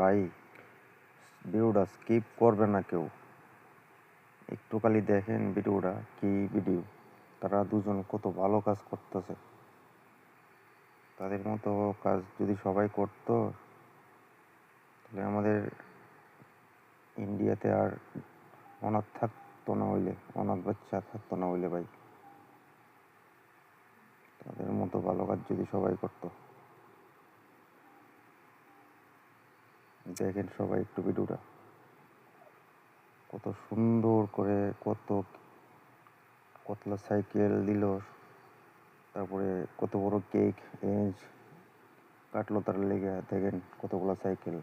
ভাই, ভিডিওটা স্কিপ করবে না কেউ। একটু খালি দেখেন ভিডিওটা, কি ভিডিও! তারা দুজন কত ভালো কাজ করতেছে। তাদের মতো কাজ যদি সবাই করতো, তাহলে আমাদের ইন্ডিয়াতে আর অনাথ থাকতো না হইলে, অনাথ বাচ্চা থাকতো না হইলে ভাই। তাদের মতো ভালো কাজ যদি সবাই করতো। দেখেন সবাই একটু ভিডিওটা, কত সুন্দর করে কত কতলা সাইকেল দিল, তারপরে কত বড় কেক কাটলো তার লেগে। দেখেন কতগুলো সাইকেল।